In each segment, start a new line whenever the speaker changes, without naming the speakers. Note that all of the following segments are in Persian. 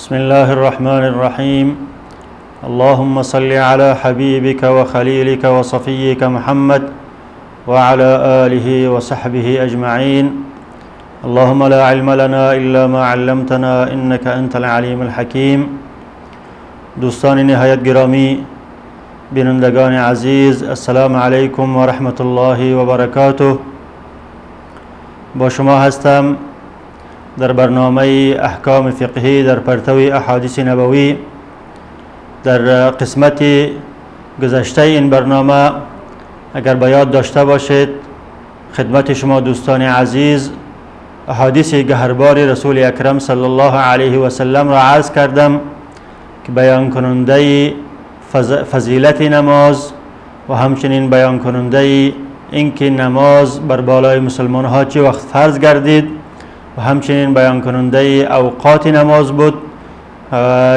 بسم الله الرحمن الرحيم. اللهم صل على حبيبك وخليلك وصفيك محمد وعلى آله وصحبه أجمعين. اللهم لا علم لنا إلا ما علمتنا إنك أنت العليم الحكيم. دوستان نهایت گرامی، بینندگان عزیز، السلام علیکم و رحمت الله و برکاته. با شما هستم در برنامه احکام فقهی در پرتو احادیث نبوی. در قسمت گذشته این برنامه اگر به یاد داشته باشید خدمت شما دوستان عزیز احادیث گهربار رسول اکرم صلی الله علیه و سلم را عرض کردم که بیان کننده فضیلت نماز و همچنین بیان کننده اینکه نماز بر بالای مسلمان ها چه وقت فرض گردید و همچنین بیان کننده اوقات نماز بود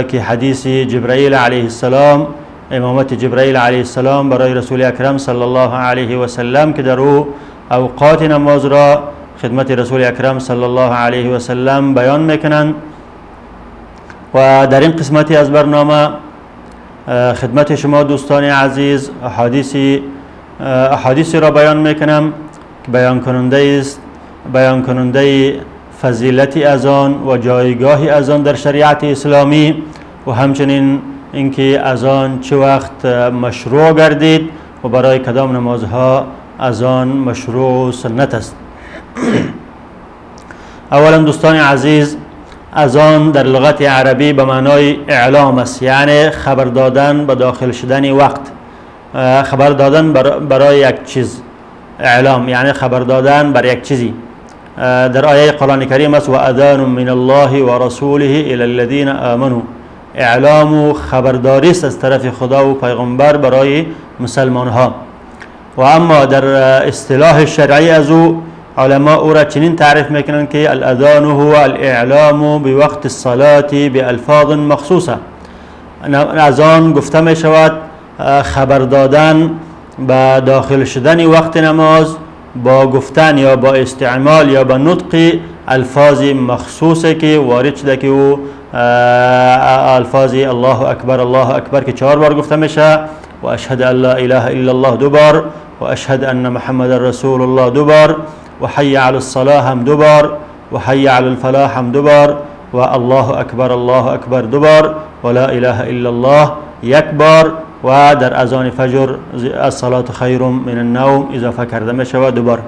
که حدیث جبرائیل علیه السلام، امامت جبرائیل علیه السلام برای رسول اکرم صلی الله علیه و سلم که در او اوقات نماز را خدمت رسول اکرم صلی الله علیه و سلم بیان میکنند. و در این قسمتی از برنامه خدمت شما دوستان عزیز احادیث را بیان میکنم که بیان کننده فضیلت اذان و جایگاه اذان در شریعت اسلامی و همچنین اینکه اذان چه وقت مشروع گردید و برای کدام نمازها اذان مشروع و سنت است. اولا دوستان عزیز، اذان در لغت عربی به معنای اعلام است، یعنی خبر دادن به داخل شدن وقت، خبر دادن برای یک چیز. اعلام یعنی خبر دادن بر یک چیزی. در آیه قرآن کریم است و اذان من الله و رسوله الی الذین آمنوا. اعلام و خبرداری است از طرف خدا و پیغمبر برای مسلمان ها. و اما در اصطلاح شرعی از او علما او را چنین تعریف میکنند که الاذان هو الاعلام بوقت الصلاة بالفاظ مخصوصه. اذان گفته می شود خبر دادن به داخل شدن وقت نماز با گفتن یا با استعمال یا با نطق الفاظ مخصوصه که وارد شده که او الفاظ الله اکبر که 4 بار گفته میشه و اشهد ان لا اله الا الله 2 بار و اشهد ان محمد رسول الله 2 بار و حی علی الصلاة هم 2 بار و حی علی الفلاح هم 2 بار و الله اکبر 2 بار و لا اله الا الله 1 بار و در اذان فجر الصلاة خیر من النوم اضافه کرده می شود 2 بار.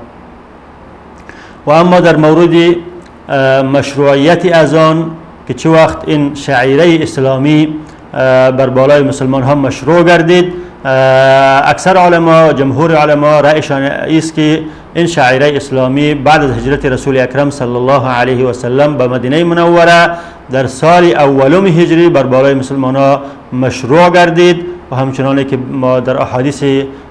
و اما در مورد مشروعیت اذان که چه وقت این شعیره اسلامی بر بالای مسلمان ها مشروع گردید، اکثر علما، جمهور علما رأیشان است که این شعیره اسلامی بعد از هجرت رسول اکرم صلی الله علیه و سلم به مدینه منوره در سال اولم هجری بر بالای مسلمان ها مشروع گردید. و همچنانه که ما در احادیث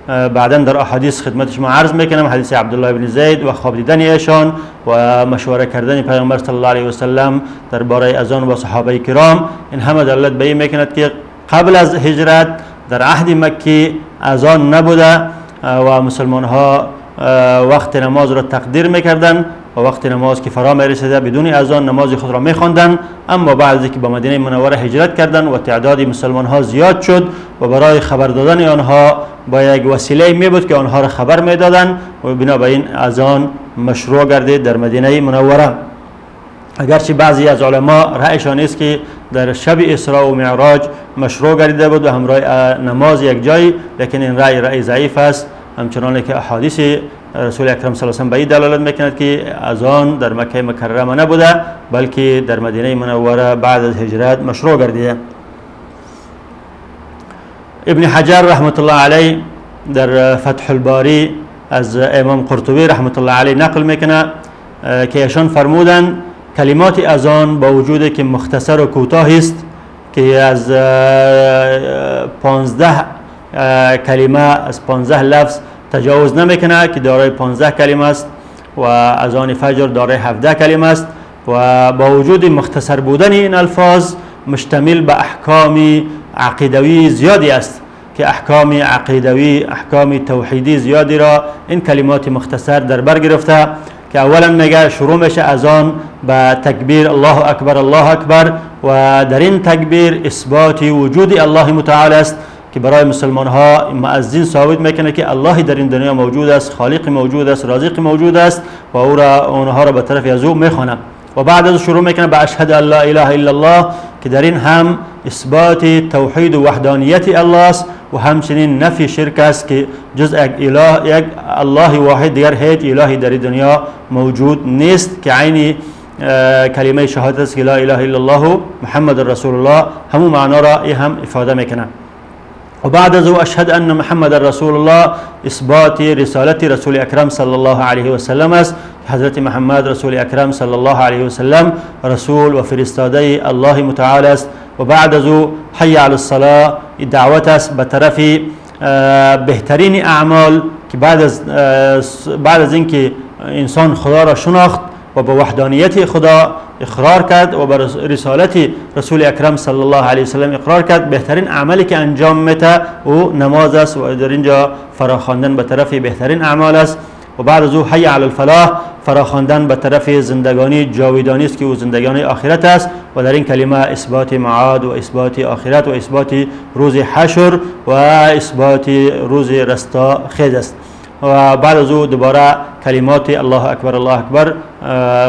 بعدا در احادیث خدمت شما عرض میکنم، حدیث عبدالله بن زید و خواب دیدن ایشان و مشوره کردن پیغمبر صلی الله علیه و سلم درباره اذان با صحابه کرام، این همه دلالت به این میکند که قبل از هجرت در عهد مکی اذان نبوده و مسلمان ها وقت نماز را تقدیر میکردن و وقت نماز که فرا میرسیده بدون اذان نماز خود را میخواندن. اما بعد از اینکه به مدینه منوره هجرت کردند و تعداد مسلمان ها زیاد شد و برای خبر دادن آنها با یک وسیله می بود که آنها را خبر میدادند و بنابراین اذان مشروع گردید در مدینه منوره. اگرچه بعضی از علما رأیشان است که در شب اسراء و معراج مشروع گردیده بود و همراه نماز یک جای، لیکن این رأی ضعیف است، همچنانه که احادیث رسول اکرم صلی الله علیه و سلم به این دلالت میکند که اذان در مکه مکرمه نبوده بلکه در مدینه منوره بعد از هجرت مشروع گردیده. ابن حجر رحمت الله علیه در فتح الباری از امام قرطبی رحمت الله علیه نقل میکنه که ایشان فرمودند کلمات اذان با وجود که مختصر و کوتاه است که از 15 کلمه از 15 لفظ تجاوز نمیکنه که دارای 15 کلمه است و اذان فجر دارای 17 کلمه است و با وجود مختصر بودن این الفاظ مشتمل به احکام عقیدوی زیادی است که احکام عقیدوی، احکام توحیدی زیادی را این کلمات مختصر در بر گرفته که اولا میگه شروع میشه اذان با تکبیر الله اکبر و در این تکبیر اثبات وجود الله متعال است که برای مسلمان ها مؤذن ثابت میکنه که الله در این دنیا موجود است، خالق موجود است، رازق موجود است و اونها را به طرف از او میخوانه. و بعد از شروع میکنه به اشهد ان لا اله الا الله که در این هم اثبات توحید و وحدانیت الله است و همچنین نفی شرک است که جز یک الله واحد دیگر هیچ الهی در دنیا موجود نیست که عین کلمه شهادت است که لا اله الا الله محمد رسول الله همون معنا را هم افاده میکنه. و بعد از او اشهد ان محمد رسول الله اثبات رسالت رسول اکرم صلی الله علیه و سلم است. حضرت محمد رسول اکرم صلی الله علیه و سلم رسول و فرستاده الله متعال است. و بعد از او حی علی الصلاه دعوت است به طرف بهترین اعمال که بعد از اینکه انسان خدا را شناخت و به وحدانیت خدا اقرار کرد و به رسالت رسول اکرم صلی الله علیه و سلم اقرار کرد، بهترین عملی که انجام میده او نماز است و در اینجا فراخواندن به طرف بهترین اعمال است. و بعد از او حی علی الفلاح فراخواندن به طرف زندگانی جاویدانی است که او زندگانی آخرت است و در این کلمه اثبات معاد و اثبات آخرت و اثبات روز حشر و اثبات روز رستاخیز است. و بعد از او دوباره کلمات الله اکبر الله اکبر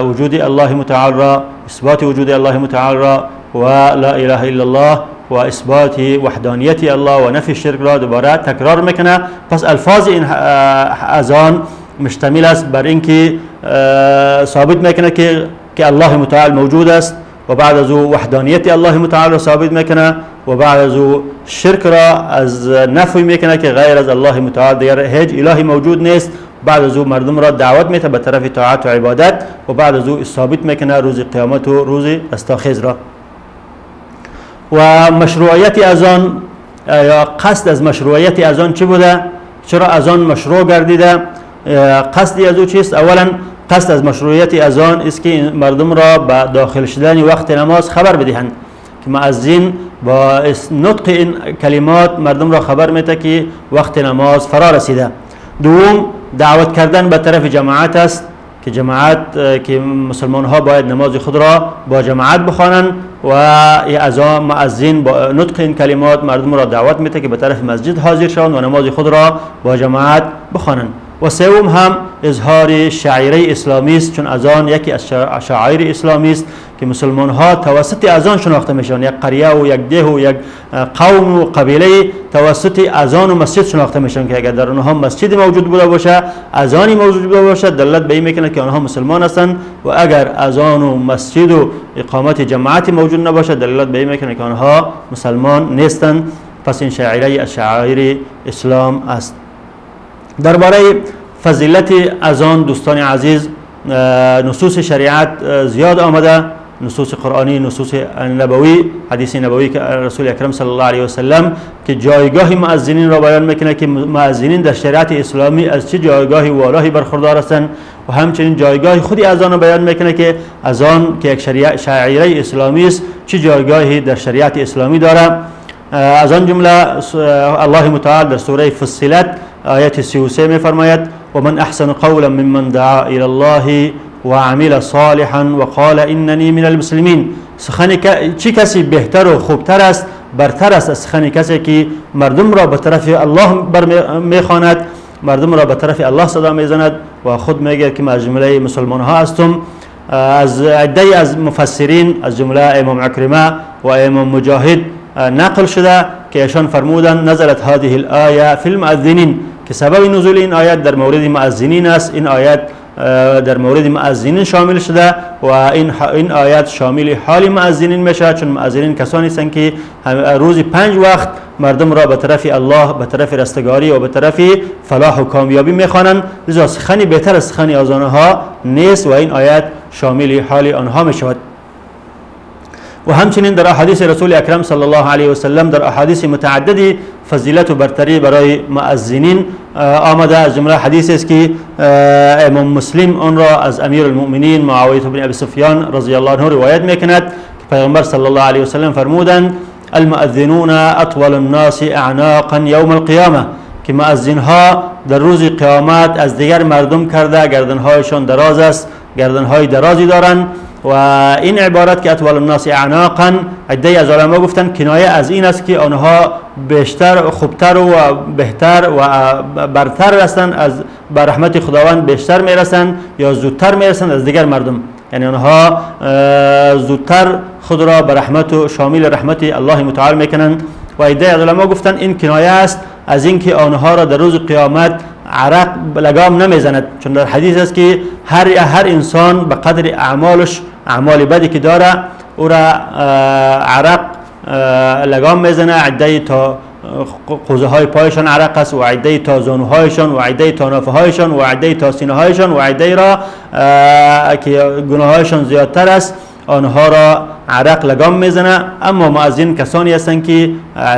وجود الله متعال را، اثبات وجود الله متعال را و لا اله الا الله و اثبات وحدانیت الله و نفی شرک را دوباره تکرار میکنه. پس الفاظ این اذان مشتمل است بر اینکه ثابت میکنه که الله متعال موجود است و بعد از او وحدانیت الله متعال را ثابت میکنه و بعد از او شرک را از نفی میکنه که غیر از الله متعال دیگر هیچ الهی موجود نیست. بعد از او مردم را دعوت میده به طرف طاعت و عبادت و بعد از او ثابت میکنه روز قیامت و روز رستاخیز را. و مشروعیت اذان یا قصد از مشروعیت اذان چی بوده؟ چرا اذان مشروع گردیده؟ قصدی از او چیست؟ اولا قصد از مشروعیت اذان است که مردم را به داخل شدن وقت نماز خبر بدهند که مؤذن با نطق این کلمات مردم را خبر میده که وقت نماز فرا رسیده. دوم دعوت کردن به طرف جماعت است که که مسلمان ها باید نماز خود را با جماعت بخوانند و اذان مؤذن با نطق این کلمات مردم را دعوت میده که به طرف مسجد حاضر شوند و نماز خود را با جماعت بخوانند. و سوم هم اظهار شعیره اسلامی است، چون اذان یکی از شعائر اسلامی است که مسلمان ها توسط اذان شناخته میشن. یک قریه و یک ده و یک قوم و قبیله توسط اذان و مسجد شناخته میشن که اگر در آنها مسجد موجود بوده باشه، اذانی موجود بوده باشه، دلالت به این میکنه که آنها مسلمان هستند و اگر اذان و مسجد و اقامت جماعتی موجود نباشه دلالت به این میکنه که آنها مسلمان نیستند. پس این شعیره از شعائر اسلام است. درباره فضیلت اذان دوستان عزیز نصوص شریعت زیاد آمده، نصوص قرآنی، نصوص نبوی، حدیث نبوی که رسول اکرم صلی الله علیه و سلم که جایگاه مؤذنین را بیان میکنه که مؤذنین در شریعت اسلامی از چه جایگاهی والایی برخوردار هستند و همچنین جایگاه خودی اذان را بیان میکنه که اذان که یک شعیره اسلامی است چه جایگاهی در شریعت اسلامی داره. از آن جمله الله متعال در سوره فصلت آیت 33 می فرماید و من احسن قولا ممن دعا الى الله و عمل صالحا و قال اننی من المسلمین. چه کسی بهتر و خوبتر است، برتر است از سخن کسی که مردم را به طرف الله میخواند، مردم را به طرف الله صدا میزند و خود میگه که من از جمله مسلمان ها هستم. از عده از مفسرین از جمله امام عکرمه و امام مجاهد نقل شده که ایشان فرمودند نزلت هذه الآیه فی المؤذنین که سبب نزول این آیت در مورد مؤذنین است. این آیت در مورد مؤذنین شامل شده و این آیت شامل حال مؤذنین میشه، چون مؤذنین کسانی هستند که روزی 5 وقت مردم را به طرف الله، به طرف رستگاری و به طرف فلاح و کامیابی میخوانند. لذا سخنی بهتر از سخن آنها نیست و این آیت شامل حال آنها میشود. و همچنین در احادیث رسول اکرم صلی الله علیه و سلم در احادیث متعددی فضیلت و برتری برای مؤذنین آمده. از جمله حدیث است که امام مسلم آن را از امیر المؤمنین معاویه بن ابی سفیان رضی الله عنه روایت میکند که پیامبر صلی الله علیه و سلم فرمودند المؤذنون اطول الناس اعناقا یوم القیامه که مؤذنها در روز قیامت از دیگر مردم کرده گردنهایشان دراز است، گردنهای درازی دارند و این عبارت که اطول الناس اعناقا، عده از علما گفتن کنایه از این است که آنها بیشتر خوبتر و بهتر و برتر هستند، از بر رحمت خداوند بیشتر میرسند یا زودتر میرسند از دیگر مردم، یعنی آنها زودتر خود را به رحمت و شامل رحمت الله متعال میکنند. و عده از علما گفتن این کنایه است از اینکه آنها را در روز قیامت عرق لگام نمیزند، چون در حدیث است که هر انسان به قدر اعمالش، اعمال بدی که داره او را عرق لگام میزنه، عده تا قوزه های پایشان عرق است و عده تا زانوهایشان و عده تا نافه هایشان و عده تا سینه هایشان و عده را که گناهایشان زیادتر است آنها را عرق لگام میزنه. اما مؤذن کسانی هستند که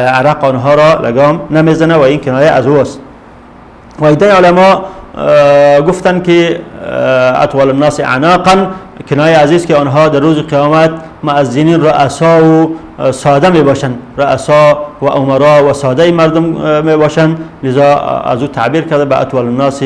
عرق آنها را لگام نمیزنه و این کنایه از او است. و عده علما گفتن که اطول الناس اعناقا کنایه عزیز که آنها در روز قیامت مؤذنین رؤسا و ساده می باشند، رؤسا و امرا و ساده مردم می باشند، لذا از او تعبیر کرده به اطول الناس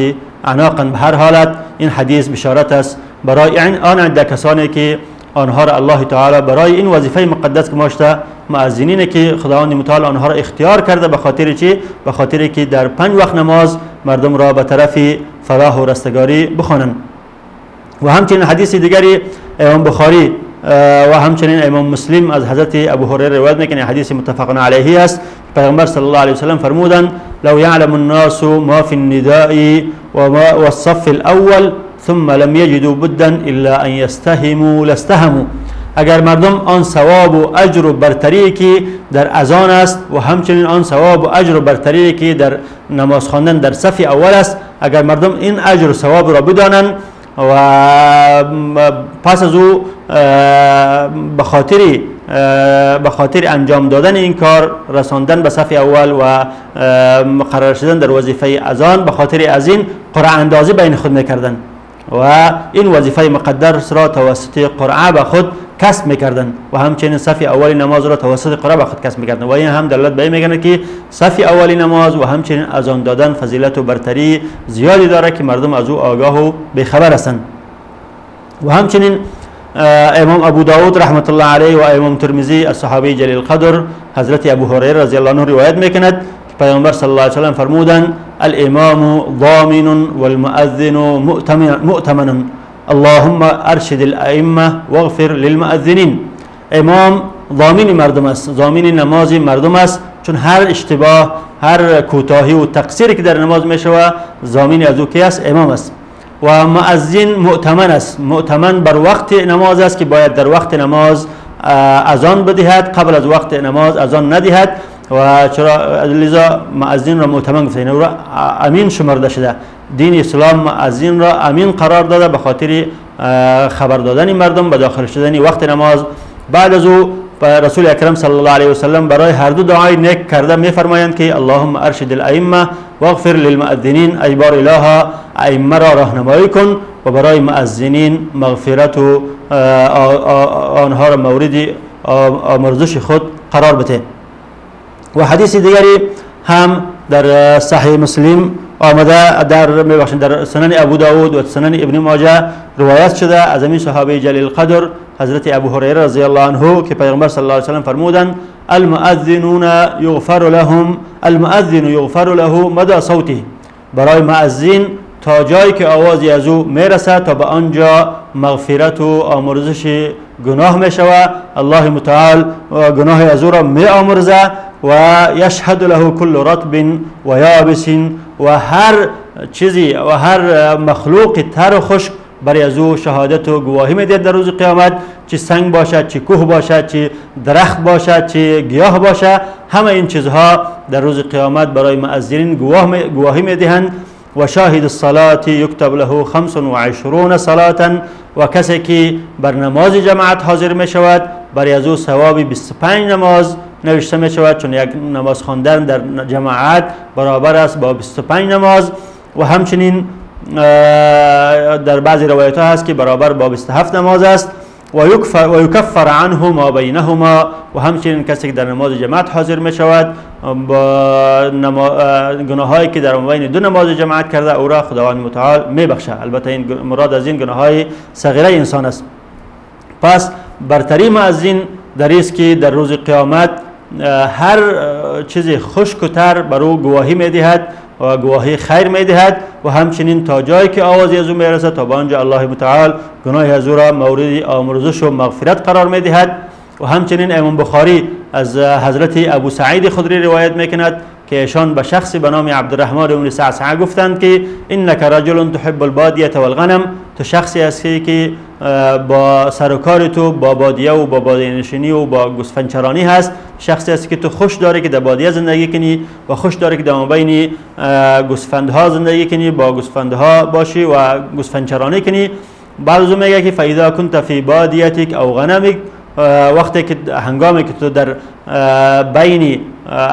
اعناقا. به هر حالت این حدیث بشارت است برای آن عده کسانی که آنها را الله تعالی برای این وظیفه مقدس که ماشته مؤذنینه که خداوند متعال آنها را اختیار کرده، به خاطر چی؟ به خاطر که در 5 وقت نماز مردم را به طرف فلاح و رستگاری بخوانند. و همچنین حدیث دیگری امام بخاری و همچنین امام مسلم از حضرت ابو هریره روایت میکنه، حدیث متفق علیه است. پیغمبر صلی الله علیه و سلم فرمودند لو یعلم الناس ما فی النداء و الصف الاول ثم لم يجدوا بدا الا ان يستهموا لاستهموا. اگر مردم آن ثواب و اجر و برتری که در اذان است و همچنین آن ثواب و اجر و برتری که در نماز خواندن در صف اول است، اگر مردم این اجر و ثواب را بدانند و پس از او به خاطر انجام دادن این کار رساندن به صف اول و قرار شدن در وظیفه اذان، به خاطر از این قرعه اندازی بین خود میکردن و این وظیفه مقدس را توسط قرعه به خود کسب میکردن و همچنین صف اولی نماز را توسط قرعه به خود کسب میکردن. و این هم دلالت به این میکنه که صف اولی نماز و همچنین اذان دادن فضیلت و برتری زیادی داره که مردم از او آگاه و بیخبر هستند. و همچنین امام ابو داود رحمت الله علیه و امام ترمذی از صحابی جلیل القدر حضرت ابو هریره رضی الله عنه روایت میکند پیامبر صلی الله علیه و سلم فرمودند الامام ضامن والمؤذن مؤتمن اللهم ارشد الائمه واغفر للمؤذنین. امام ضامن مردم است، ضامن نماز مردم است، چون هر اشتباه، هر کوتاهی و تقصیری که در نماز میشود ضامن از او کی است؟ امام است. و مؤذن مؤتمن است، مؤتمن بر وقت نماز است که باید در وقت نماز اذان بدهد، قبل از وقت نماز اذان ندهد و چرا لذا مؤذن را مؤتمن گفته، این را امین شمرده شده. دین اسلام مؤذن را امین قرار داده به خاطر خبر دادن مردم به داخل شدن وقت نماز. بعد از او رسول اکرم صلی الله علیه و سلم برای هر دو دعای نیک کرده میفرمایند که اللهم ارشد الائمه واغفر للمؤذنین، ای بار الها ائمه را راهنمایی کن و برای مؤذنین مغفرت و آنها را مورد آمرزش خود قرار بده. و حدیث دیگری هم در صحیح مسلم آمده، در سنن ابو داود و سنن ابن ماجه روایت شده از این صحابی جلیل القدر حضرت ابو هریره رضی الله عنه که پیغمبر صلی الله علیه و سلم فرمودند المؤذنون یغفر له مدى صوته. برای مؤذن تا جایی که آوازی از او میرسه تا به آنجا مغفرت و آمرزش گناه میشود، الله متعال گناه از او را می آمرزه و یشهد له کل رطب و یابس، و هر چیزی و هر مخلوق تر و خشک برای از او شهادت و گواهی میدهد در روز قیامت، چه سنگ باشد، چه کوه باشد، چه درخت باشد، چه گیاه باشد، همه این چیزها در روز قیامت برای مؤذنین گواهی میدهند. و شاهد الصلاة یکتب له 25 صلاة، و کسی که بر نماز جماعت حاضر می شود برای از او ثواب 25 نماز نوشته می شود، چون یک نماز خواندن در جماعت برابر است با 25 نماز. و همچنین در بعضی روایت ها هست که برابر با 27 نماز است. و یکفر عنه ما بینهما، و همچنین کسی که در نماز جماعت حاضر می شود با گناهایی که در بین دو نماز جماعت کرده او را خداوند متعال می بخشه. البته این مراد از این گناههای صغیره انسان است. پس برتری مؤذن در است که در روز قیامت هر چیز خشک و تر بر او گواهی میدهد و گواهی خیر میدهد و همچنین تا جایی که آوازی از او میرسد تا به آنجا الله متعال گناه از او را مورد آمرزش و مغفرت قرار میدهد. و همچنین امام بخاری از حضرت ابو سعید خدری روایت میکند که ایشان به شخصی به نام عبدالرحمن بن صعصعه گفتند که انک رجل تحب البادیه والغنم، تو شخصی هستی که با سر و کار تو با بادیه و با بادیه نشینی و با گوسفندچرانی هست، شخصی هستی که تو خوش داری که در بادیه زندگی کنی و خوش داری که در مابین گوسفندها زندگی کنی، با گوسفندها باشی و گوسفندچرانی کنی. بعد از اون میگه که فاذا كنت فی بادیتک او غنمک، وقتی که هنگامی که تو در بین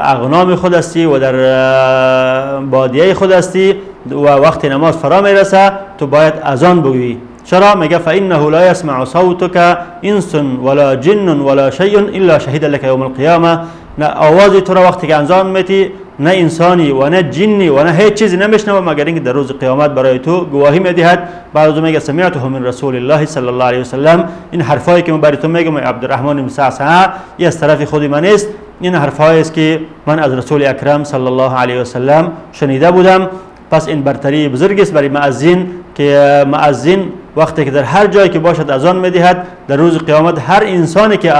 اغنام خود هستی و در بادیه خود هستی و وقت نماز فرا میرسه، تو باید اذان بگویی. چرا؟ میگه فانه لا يسمع صوتك انس ولا جن ولا شيء الا شهد لك يوم القيامه، نه آوازی تو را وقتی که اذان میتی نه انسانی و نه جنی و نه هیچ چیزی نمیشنوه مگر اینکه در روز قیامت برای تو گواهی میدهد. بعد از میگه سمعته من رسول الله صلی الله علیه و سلم، این حرفایی که من برای تو میگم عبدالرحمن بن صعصعه این از طرف خود من است، این حرفایی است که من از رسول اکرم صلی الله علیه و سلم شنیده بودم. پس این برتری بزرگ است برای مؤذن که مؤذن وقتی که در هر جایی که باشد اذان میدهد، در روز قیامت هر انسانی که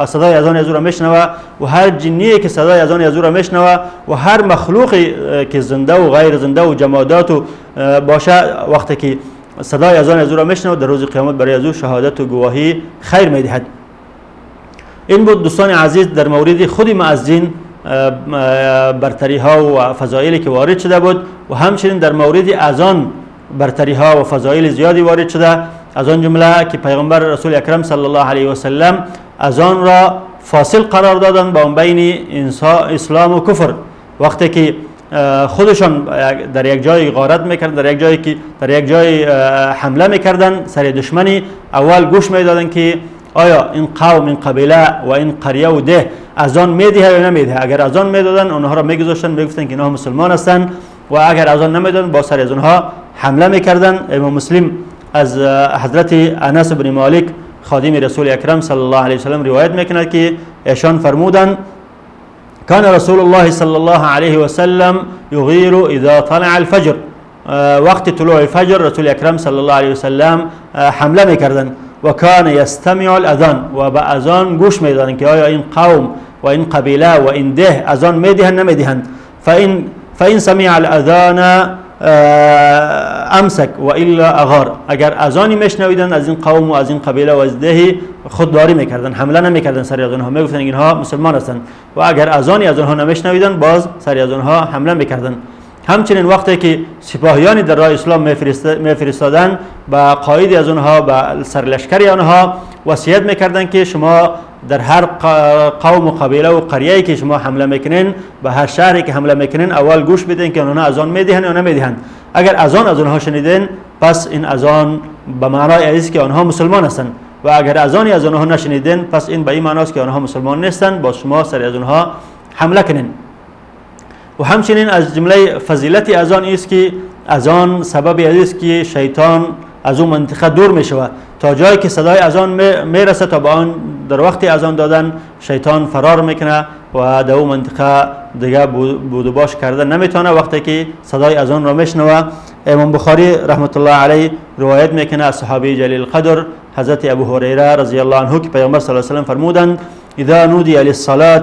صدای اذان از او را میشنوه و هر جنی که صدای اذان از او را میشنوه و هر مخلوقی که زنده و غیر زنده و جمادات باشه وقتی که صدای اذان از او را میشنوه، در روز قیامت برای از او شهادت و گواهی خیر میدهد. این بود دوستان عزیز در مورد خود مؤذن برتری ها و فضایلی که وارد شده بود و همچنین در مورد اذان برتری ها و فضایل زیادی وارد شده. از آن جمله که پیغمبر رسول اکرم صلی الله علیه و سلم اذان را فاصل قرار دادن با بین اسلام و کفر. وقتی که خودشان در یک جای غارت میکردن، در یک جای حمله میکردن سر دشمنی، اول گوش میدادن که آیا این قوم، این قبیله و این قریه و ده اذان میده یا نمیده. اگر اذان میدادن اونها را میگذاشتن، میگفتن که اینها مسلمان هستند، و اگر اذان نمیدادن با سر از اونها حمله میکردن. امام مسلم از حضرت انس بن مالک خادم رسول اکرم صلی الله علیه و سلم روایت میکند که ایشان فرمودند کان رسول الله صلی الله علیه و سلم یغیر اذا طلع الفجر، وقت طلوع فجر رسول اکرم صلی الله علیه و سلم حمله میکردند و کان یستمع الاذان، و به اذان گوش میدادند که آیا این قوم و این قبیله و این ده اذان میدهند نمیدهند. فإن سمع الاذان امسک و الا اغار، اگر اذانی میشنویدن از این قوم و از این قبیله و از ده خودداری میکردن، حمله نمیکردن سر از اونها، میگفتن اینها مسلمان هستند، و اگر اذانی از اونها نمیشنویدن باز سر از اونها حمله میکردن. همچنین وقتی که سپاهیانی در راه اسلام میفرستادن با قائد از اونها، با سرلشکری آنها وصیت میکردن که شما در هر قوم و قبیله و قریه‌ای که شما حمله میکنین، به هر شهری که حمله میکنین اول گوش بدین که اونها اذان میدهند یا نمیدهند. اگر اذان از اونها شنیدین پس این اذان به معنای است که آنها مسلمان هستند، و اگر اذانی از اونها نشنیدین پس این به این معنی است که آنها مسلمان نیستند، با شما سر از اونها حمله کنین. و همچنین از جمله فضیلت اذان است که اذان سبب است که شیطان از اون منطقه دور می شود. تا جایی که صدای اذان می رسه تا به آن در وقت اذان دادن شیطان فرار میکنه و در اون منطقه دیگه بود و باش کردن نمیتونه. وقتی که صدای اذان را میشنوه، امام بخاری رحمت الله علیه روایت میکنه از صحابی جلیل القدر حضرت ابو هریره رضی الله عنه که پیامبر صلی الله علیه و سلم فرمودند اذا نودی للصلاه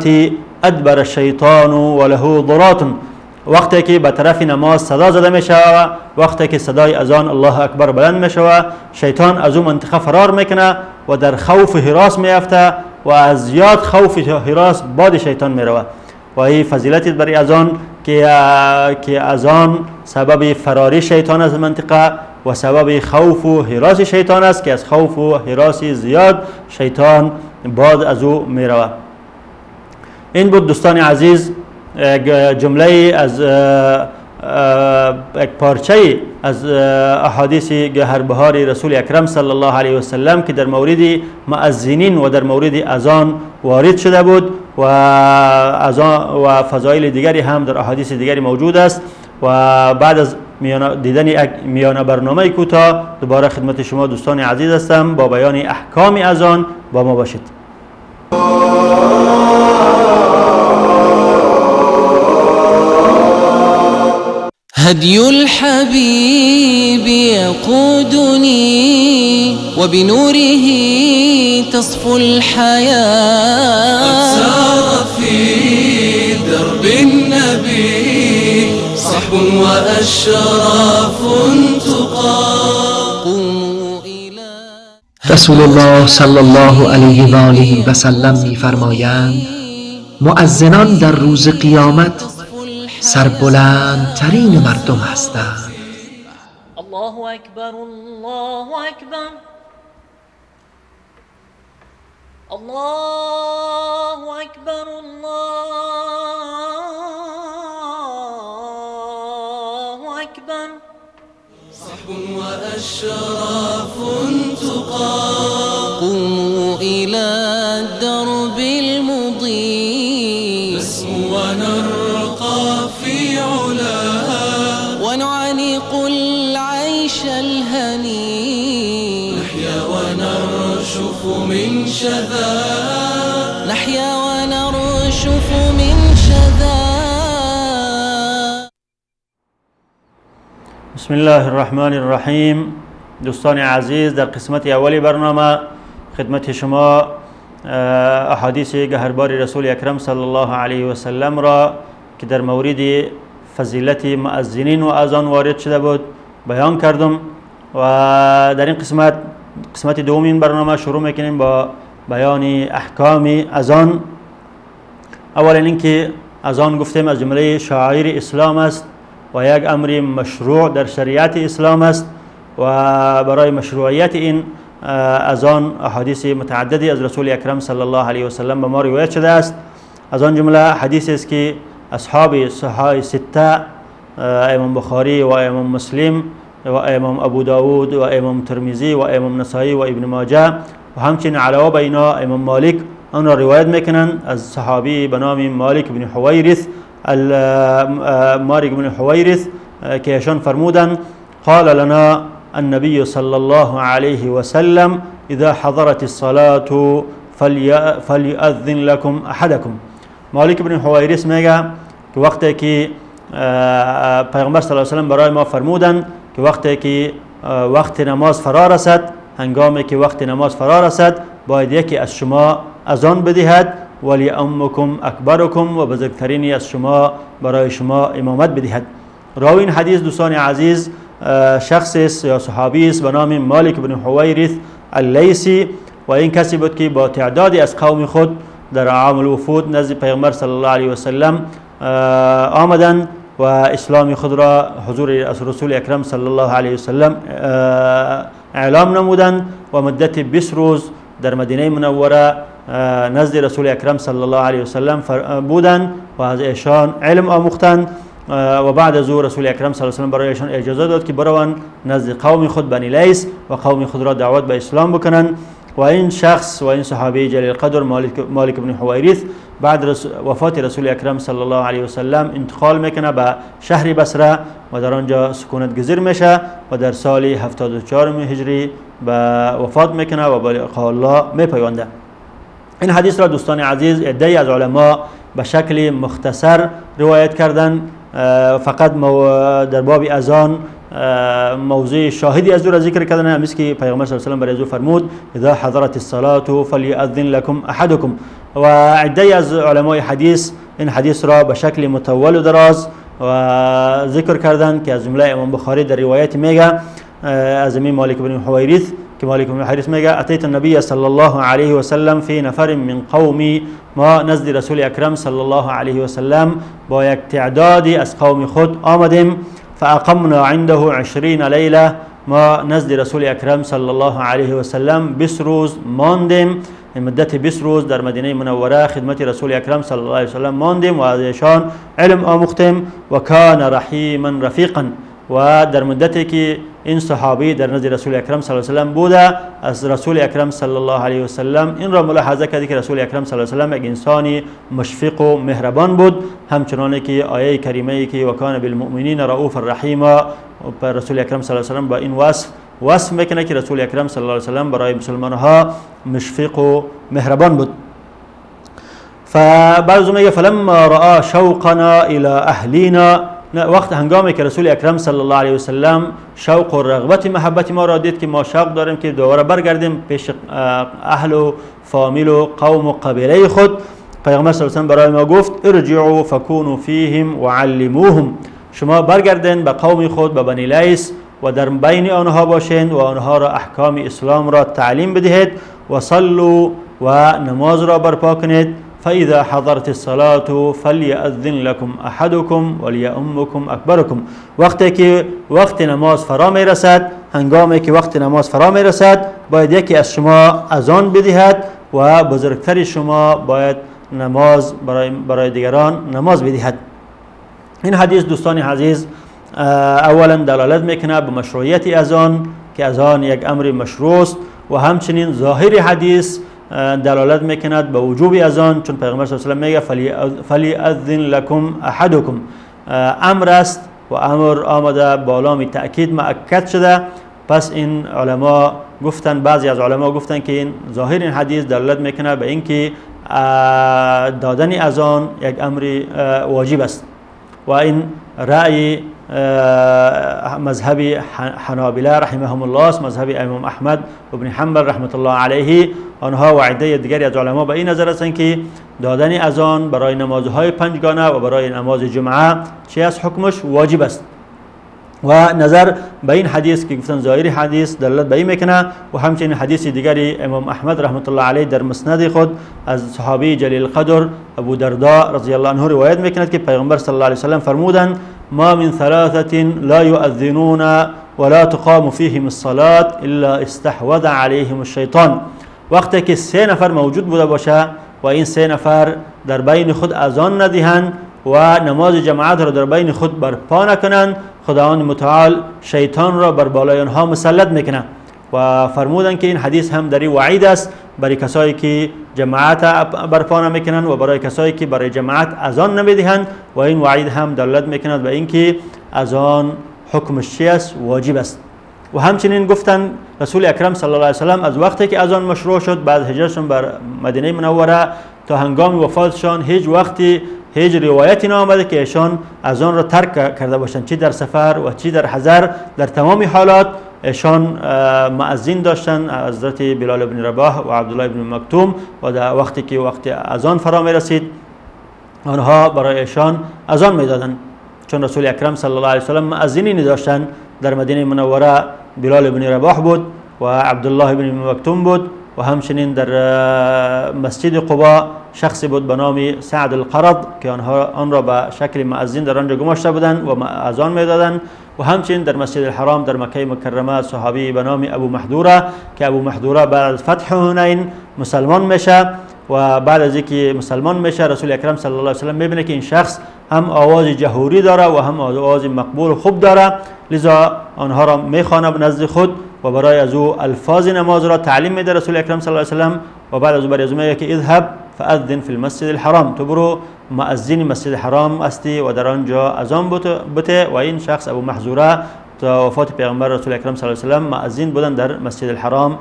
ادبر الشیطان وله ضرات، وقتی که به طرف نماز صدا زده می شود، وقتی که صدای اذان الله اکبر بلند می شود، شیطان از اون منطقه فرار میکنه و در خوف و هراس میافته و از زیاد خوف و هراس باد شیطان می رود. و این فضیلتی برای اذان که اذان سبب فراری شیطان از منطقه و سبب خوف و هراس شیطان است که از خوف و هراس زیاد شیطان باد از او می رود. این بود دوستان عزیز جمله از یک پارچه از احادیث گهربهار رسول اکرم صلی الله علیه و سلم که در مورد مؤذنین و در مورد اذان وارد شده بود و اذان و فضایل دیگری هم در احادیث دیگری موجود است. و بعد از دیدن یک میانه برنامه کوتاه دوباره خدمت شما دوستان عزیز هستم با بیان احکام اذان. با ما باشید.
هدي الحبيب يقودني وبنوره تصفو الحياة.
سار في درب النبي صحب وأشراف تقام.
رسول الله صلی الله علیه و آله و سلم می‌فرمایند مؤذنان در روز قیامت سربلندترین مردم هستند.
الله اکبر الله اکبر الله اکبر الله اکبر.
صحب وأشراف تقام.
قوموا إلى الدرب المضيء
نسمو ونرقى في علاها
ونعانق العيش الهني.
نحيا ونرشف من شذا.
نحيا ونرشف من شذا.
بسم الله الرحمن الرحیم. دوستان عزیز، در قسمت اولی برنامه خدمت شما احادیث گهربار رسول اکرم صلی الله علیه و سلم را که در مورد فضیلت مؤذنین و اذان وارد شده بود بیان کردم و در این قسمت دومین برنامه شروع میکنیم با بیان احکام اذان. اولا اینکه اذان گفتیم از جمله شعائر اسلام است و یک امر مشروع در شریعت اسلام است و برای مشروعیت این اذان احادیث متعددی از رسول اکرم صلی الله علیه و سلم به ما روایت شده است. از آن جمله حدیثی است که اصحاب صحاح سته امام بخاری و امام مسلم و امام ابو داود و امام ترمذی و امام نسائی و ابن ماجه و همچنین علاوه بر اینا امام مالک آن را روایت میکنند از صحابی به نام مالک بن حویرث که ایشان فرمودند قال لنا النبي صلى الله عليه وسلم اذا حضرت الصلاة فليؤذن لكم احدكم. مالک بن حویرث میگه که وقتی که پیغمبر صلی الله علیه و سلم برای ما فرمودند که وقتی که وقت نماز فرا رسد، هنگامی که وقت نماز فرا رسد باید یکی از شما اذان بدهد ولی امکم اکبرکم و بزرگترینی از شما برای شما امامت بدهد. راوی این حدیث دوستان عزیز شخص است یا صحابی است به نام مالک بن حویرث اللیثی و این کسی بود که با تعدادی از قوم خود در عام الوفود نزد پیغمبر صلی الله علیه و سلم آمدند و اسلام خود را حضور رسول اکرم صلی الله علیه و سلم اعلام نمودند و مدت 20 روز در مدینه منوره نزد رسول اکرم صلی الله علیه و سلم بودند و از ایشان علم آموختند و بعد از او رسول اکرم صلی الله علیه و سلم برای ایشان اجازه داد که بروند نزد قوم خود بنی لیث و قوم خود را دعوت به اسلام بکنند و این شخص و این صحابی جلیل قدر مالک بن حویرث بعد وفات رسول اکرم صلی الله علیه و سلم انتقال میکنه به شهر بصره و در آنجا سکونت گذار میشه و در سال 74 هجری به وفات میکنه و به لقاء الله میپیونده. این حدیث را دوستان عزیز عده‌ای از علما به شکل مختصر روایت کردند. فقط در باب اذان موضوع شاهدی از او را ذکر کردن، همیشه که پیغمبر صلی الله علیه و سلم برای او فرمود اذا حضرت الصلاه فلیؤذن لكم احدکم و عده‌ای از علمای حدیث این حدیث را به شکل مطول و دراز و ذکر کردند که از جمله امام بخاری در روایت میگه از امام مالک بن حویرث که مالک بن حویرث میگه اتیت النبی صلی الله علیه و سلم فی نفر من قومی، ما نزد رسول اکرم صلی الله علیه و سلم با یک تعدادی از قوم خود آمدیم فاقمنا عنده 20 لیله، ما نزد رسول اکرم صلی الله علیه و سلم 20 روز ماندیم، مدت 20 روز در مدینه منوره خدمت رسول اکرم صلی الله علیه و سلم ماندیم و از ایشان علم آموختیم و کان رحیما رفیقا و در مدتی که این صحابی در نزد رسول اکرم صلی الله علیه و سلم بوده، از رسول اکرم صلی الله علیه و سلم این را ملاحظه کردی که رسول اکرم صلی الله علیه و سلم یک انسانی مشفق و مهربان بود، همچنانه که آیه کریمه ای که وکان بالمؤمنین رؤوف الرحیم پر رسول اکرم صلی الله علیه و سلم با این وصف میکنه که رسول اکرم صلی الله علیه و سلم برای مسلمان ها مشفق و مهربان بود. فبعض میگه فلما رأى شوقنا الى اهلینا، وقت هنگامی که رسول اکرم صلی الله علیه و سلم شوق و رغبت محبت ما را دید که ما شوق داریم که دوباره برگردیم پیش اهل و فامیل و قوم و قبیله خود، پیغمبر صلی الله علیه و سلم برای ما گفت ارجعوا فكونوا فیهم وعلموهم، شما برگردین به قوم خود، به بنی لیث و در بین آنها باشین و آنها را احکام اسلام را تعلیم بدهید و صلوا و نماز را برپا کنید. فاذا حضرت الصلاه فليأذن لكم احدكم وليؤمكم اکبركم، وقتی که وقت نماز فرا می رسد، هنگامی که وقت نماز فرا می رسد باید یکی از شما اذان بدهد و بزرگتر شما باید نماز برای دیگران نماز بدهد. این حدیث دوستان عزیز اولا دلالت میکنه به مشروعیت اذان که اذان یک امر مشروع است و همچنین ظاهر حدیث دلالت میکند به وجوب اذان، چون پیغمبر صلی الله علیه و سلم میگه فلیأذن لکم احدکم، امر است و امر آمده بالام تأکید مؤکد شده. پس این علما گفتن، بعضی از علما گفتن که این ظاهر این حدیث دلالت میکنه به اینکه دادن اذان یک امر واجب است و این رأی مذهب حنابله رحمهم الله است، مذهب امام احمد و ابن حنبل رحمت الله علیه. آنها و عده دیگری از علما به این نظر هستند که دادن اذان برای نمازهای پنجگانه و برای نماز جمعه چه از حکمش واجب است و نظر به این حدیث که گفتن ظاهری حدیث دلالت به این میکنه و همچنین حدیث دیگری امام احمد رحمت الله علیه در مسند خود از صحابی جلیل القدر ابو درداء رضی الله عنه روایت میکند که پیغمبر صلی الله علیه و سلم فرمودند ما من ثلاثه لا يؤذنون ولا تقام فيهم الصلاه الا استحوذ عليهم الشیطان، وقتی که سه نفر موجود بوده باشه و این سه نفر در بین خود اذان ندهند و نماز جماعت را در بین خود برپا نکنند، خداوند متعال شیطان را بر بالای آنها مسلط میکنه. و فرمودند که این حدیث هم در وعید است برای کسایی که جماعت برپا نمیکنند و برای کسایی که برای جماعت اذان نمیدهند و این وعید هم دلالت میکند به اینکه اذان حکمش چی است؟ واجب است. و همچنین گفتن رسول اکرم صلی الله علیه و سلم از وقتی که اذان مشروع شد بعد هجرتشون بر مدینه منوره تا هنگام وفاتشان هیچ وقتی هیچ روایتی نآمده که ایشان اذان را ترک کرده باشند، چی در سفر و چی در حضر، در تمام حالات ایشان مؤذن داشتن، حضرت بلال بن رباح و عبدالله بن مکتوم، و در وقتی که وقت اذان فرا می رسید آنها برای ایشان اذان می دادند، چون رسول اکرم صلی الله علیه و سلم مؤذنی داشتند. در مدینه منوره بلال بن رباح بود و عبدالله بن مکتوم بود و همچنین در مسجد قبا شخصی بود به نام سعد القرض که آن را به شکل مؤذن در آنجا گماشته بودند و اذان میدادند. و همچنین در مسجد الحرام در مکه مکرمه صحابی به نام ابو محذوره که ابو محذوره بعد از فتح حنین مسلمان میشه و بعد از اینکه مسلمان میشه رسول اکرم صلی الله علیه و سلم میبینه که این شخص هم آواز جهوری داره و هم آواز مقبول خوب داره، لذا آنها را میخوانه به نزد خود و برای از او الفاظ نماز را تعلیم میده رسول اکرم صلی الله علیه و سلم. و بعد از او برای از میگه که اذهب فاذن فی المسجد الحرام، تو برو مؤذن مسجد الحرام استی و در آنجا اذان بده. و این شخص ابو محذوره تا وفات پیغمبر رسول اکرم صلی الله علیه و سلم مؤذن بودن در مسجد الحرام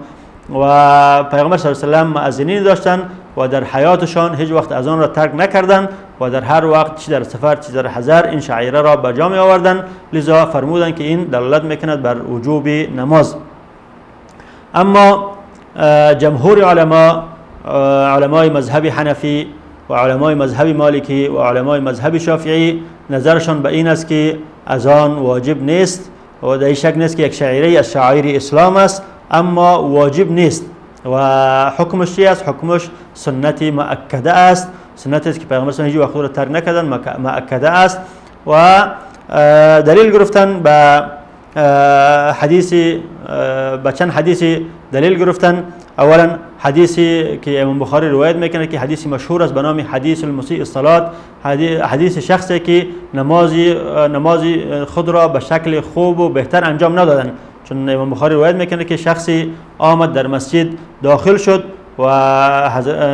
و پیغمبر صلی الله علیه و سلم مؤذنین داشتن و در حیاتشان هیچ وقت اذان را ترک نکردند و در هر وقت چه در سفر چه در حضر این شعیره را به جا می آوردند، لذا فرمودند که این دلالت میکند بر وجوب نماز. اما جمهور علمای مذهب حنفی و علمای مذهب مالکی و علمای مذهب شافعی نظرشان به این است که اذان واجب نیست و در شک نیست که یک شعیره از شعائر اسلام است اما واجب نیست و حکمش چی است؟ حکمش سنت مؤکده است، سنتی است که پیغمبر صلی الله علیه و آله را ترک نکردند، مؤکده است. و دلیل گرفتن به حدیثی به چند حدیثی دلیل گرفتن. اولا حدیثی که امام بخاری روایت میکنه که حدیثی مشهور است به نام حدیث المسیء الصلات، حدیث شخصی که نمازی خود را به شکل خوب و بهتر انجام ندادن. چون امام بخاری روایت میکنه که شخصی آمد در مسجد داخل شد و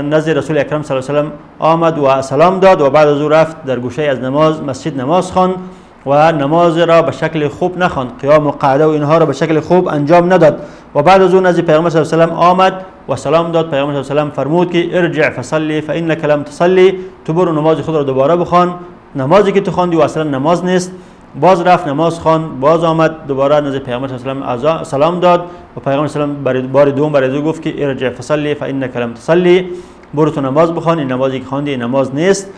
نزد رسول اکرم صلی الله علیه و سلم آمد و سلام داد و بعد از او رفت در گوشه از مسجد نماز خواند و نماز را به شکل خوب نخواند، قیام و قعده و اینها را به شکل خوب انجام نداد و بعد از او نزد پیغمبر صلی الله علیه و سلم آمد و سلام داد. پیغمبر صلی الله علیه و سلم فرمود که ارجع فصلی فانک لم تصلی، تو برو نماز خود را دوباره بخوان، نمازی که تو خواندی و اصلا نماز نیست. باز رفت نماز خواند، باز آمد دوباره نزد پیغمبر صلی الله علیه و سلم سلام داد و پیغمبر صلی الله علیه و سلم بار دوم برای او گفت که ارجع فصلی فانک لم تصلی، برو تو نماز بخوان، این نمازی که خواندی نماز نیست.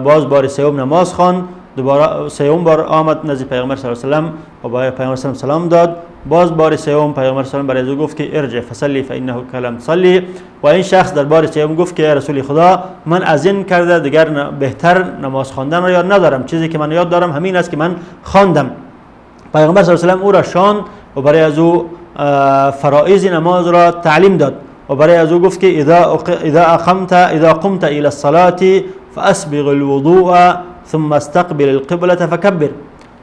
باز بار سوم نماز خواند، دوباره سوم بار آمد نزد پیغمبر صلی الله علیه و سلم و با پیغمبر صلی الله علیه و سلم سلام داد. باز بار سوم پیغمبر صلی الله علیه و سلم برای او گفت که ارجع فصلی فانک لم تصلی و این شخص در بار سوم گفت که رسول خدا من از این کرده دیگر بهتر نماز خواندن را یاد ندارم، چیزی که من یاد دارم همین است که من خواندم. پیغمبر صلی الله علیه و سلم او را شان و برای از او فرائض نماز را تعلیم داد و برای از او گفت که اذا قمت الى الصلاه فاسبغ الوضوء ثم استقبل القبلة فكبر.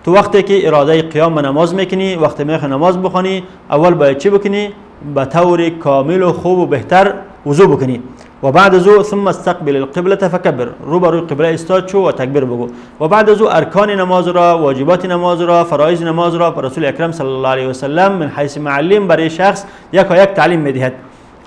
تو وقتی که اراده قیام به نماز میکنی، وقتی میخوای نماز بخونی، اول باید چی بکنی؟ به طور کامل و خوب و بهتر وضو بکنی و بعد از او ثم استقبل القبلة فكبر، رو بر روی قبله استاد شو و تکبیر بگو و بعد از او ارکان نماز را، واجبات نماز را، فرایض نماز را رسول اکرم صلی الله علیه و سلم من حیث معلم برای شخص یک تعلیم میدهد.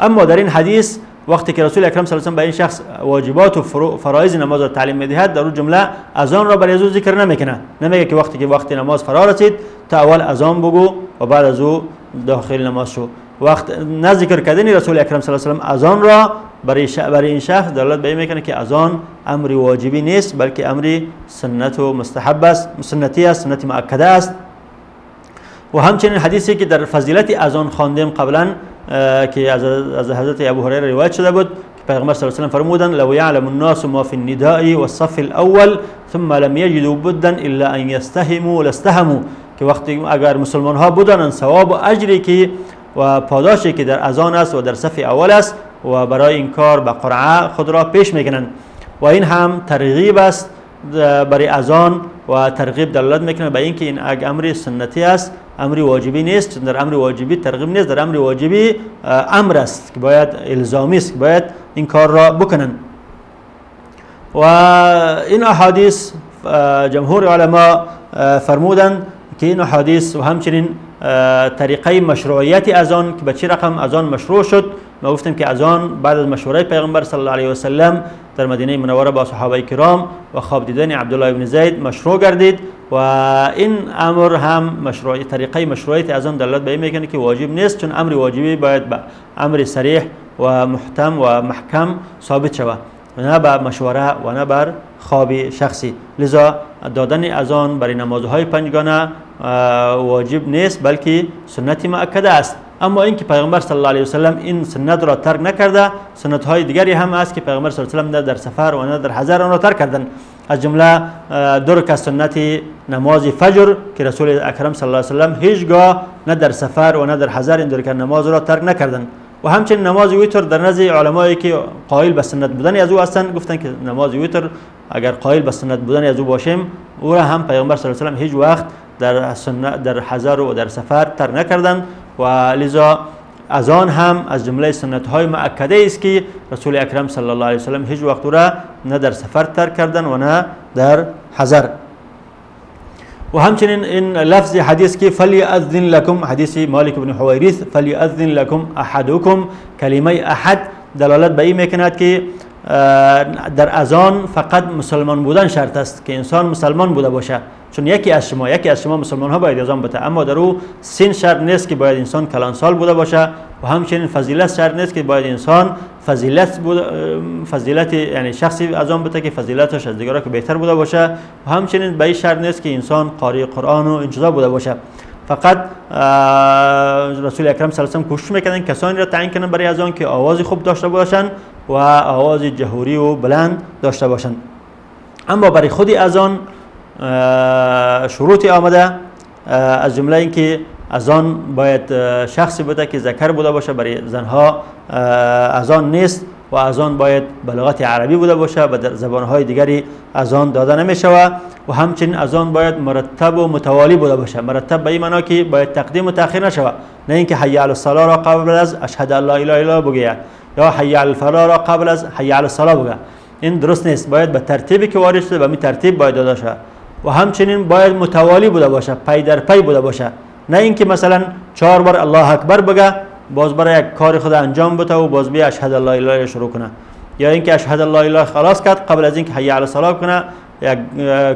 اما در این حدیث وقتی که رسول اکرم صلی الله علیه و سلم به این شخص واجبات و فرایض نماز را تعلیم میدهد، در اون جمله اذان را برای او ذکر نمیکنه. نمیگه که وقتی نماز فرا رسید تا اول اذان بگو و بعد از او داخل نماز شو. وقت نذکر کردن رسول اکرم صلی الله علیه و سلم اذان را برای این شخص دلالت به این میکنه که اذان امر واجبی نیست، بلکه امر سنت و مستحب است، سنتی است، سنت مؤکده است. و همچنین حدیثی که در فضیلت اذان خواندیم قبلا که از حضرت ابو هریره روایت شده بود که پیغمبر صلی الله علیه و سلم فرمودند لو یعلم الناس ما فی النداء والصف الاول ثم لم یجدوا بدا الا ان یستهموا لاستهموا، که وقتی اگر مسلمان ها بدانند ثواب و اجری که و پاداشی که در اذان است و در صف اول است و برای این کار به قرعه خود را پیش میکنند و این هم ترغیب است برای اذان و ترغیب دلالت میکنه به اینکه این امر سنتی است، امر واجبی نیست. در امر واجبی ترغیب نیست، در امر واجبی امر است که باید الزامی است که باید این کار را بکنن. و این احادیث جمهور علما فرمودند که این احادیث و همچنین طریقه مشروعیت اذان که به چه رقم اذان مشروع شد. ما گفتیم که اذان بعد از مشوره پیغمبر صلی الله علیه و سلم در مدینه منوره با صحابه کرام و خواب دیدن عبدالله ابن زید مشروع گردید و این امر هم مشروعیت طریقه مشروعیت اذان دلالت به این میکنه که واجب نیست، چون امر واجبی باید به امر صریح و محتم و محکم ثابت شود و نه بر مشوره و نه بر خواب شخصی. لذا دادن اذان برای نمازهای پنجگانه واجب نیست، بلکه سنت مؤکده است. اما اینکه پیغمبر صلی الله علیه و سلم این سنت را ترک نکرده، سنت های دیگری هم است که پیغمبر صلی الله علیه و سلم نه در سفر و نه در حضر آن را ترک کردند. از جمله درک سنت نماز فجر که رسول اکرم صلی الله علیه و سلم هیچگاه نه در سفر و نه در حضر این درک نماز را ترک نکردند. و همچنین نماز ویتر در نزد علمایی که قائل به سنت بودن از او هستند گفتند که نماز ویتر اگر قائل به سنت بودن از او باشیم، او را هم پیغمبر صلی الله علیه و سلم هیچ وقت در حضر و در سفر ترک نکردند و لذا اذان هم از جمله سنت های مؤکده است که رسول اکرم صلی الله علیه و سلم هیچ وقت را نه در سفر ترک کردند و نه در حضر. و همچنین این لفظ حدیث که فلیأذن لکم، حدیث مالک بن حویرث فلیأذن لکم احدکم، کلمه احد دلالت به این میکند که در اذان فقط مسلمان بودن شرط است که انسان مسلمان بوده باشه، چون یکی از شما مسلمان ها باید اذان بده، اما در او سن شرط نیست که باید انسان کلانسال بوده باشه و همچنین فضیلت شرط نیست که باید انسان فضیلت یعنی شخصی اذان بده که فضیلتش از دیگران که بهتر بوده باشه و همچنین به این شرط نیست که انسان قاری قرآن و اینجا بوده باشه. فقط رسول اکرم صلی الله علیه و سلم کوشش میکردن کسانی را تعیین کنن برای اذان که آواز خوب داشته باشند و آواز جهوری و بلند داشته باشند. اما برای خود اذان شروط آمده از جمله اینکه اذان باید شخصی بوده که ذکر بوده باشه، برای زنها اذان نیست و اذان باید به لغت عربی بوده باشه و در زبانهای دیگری اذان داده نمیشه و همچنین اذان باید مرتب و متوالی بوده باشه. مرتب به این معنا که باید تقدیم و تأخیر نشود، نه اینکه حی علی الصلاة را قبل از اشهد ان لا اله الا الله بگه یا حی علی الفلاح را قبل از حی علی الصلاة بگه. این درست نیست. باید به ترتیبی که وارد شده به این ترتیب باید داده شود و همچنین باید متوالی بوده باشه، پی در پی بوده باشه، نه اینکه مثلا 4 بار الله اکبر بگه باز برای یک کار خود انجام بده و باز بیا اشهد ان لا اله الا الله شروع کنه، یا اینکه اشهد ان لا اله خلاص کرد قبل از اینکه حی علی الصلاة کنه یک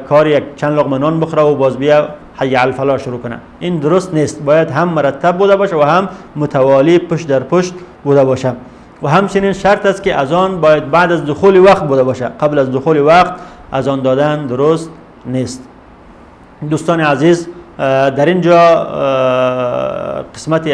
کار یک چند لقمه نان بخوره و باز بیا حی علی الفلاح شروع کنه. این درست نیست. باید هم مرتب بوده باشه و هم متوالی پشت در پشت بوده باشه و همچنین شرط است که اذان باید بعد از دخول وقت بوده باشه. قبل از دخول وقت اذان دادن درست نیست. دوستان عزیز، در اینجا قسمتی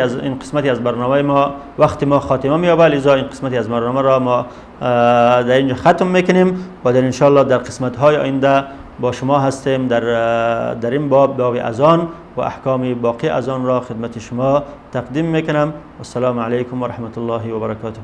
از برنامه ما وقتی ما خاتمه می‌یابد، لذا این قسمتی از برنامه را ما در اینجا ختم میکنیم و در انشاءالله در قسمت‌های آینده با شما هستیم در این باب اذان و احکام باقی اذان را خدمت شما تقدیم میکنم. السلام علیکم و رحمت الله و برکاته.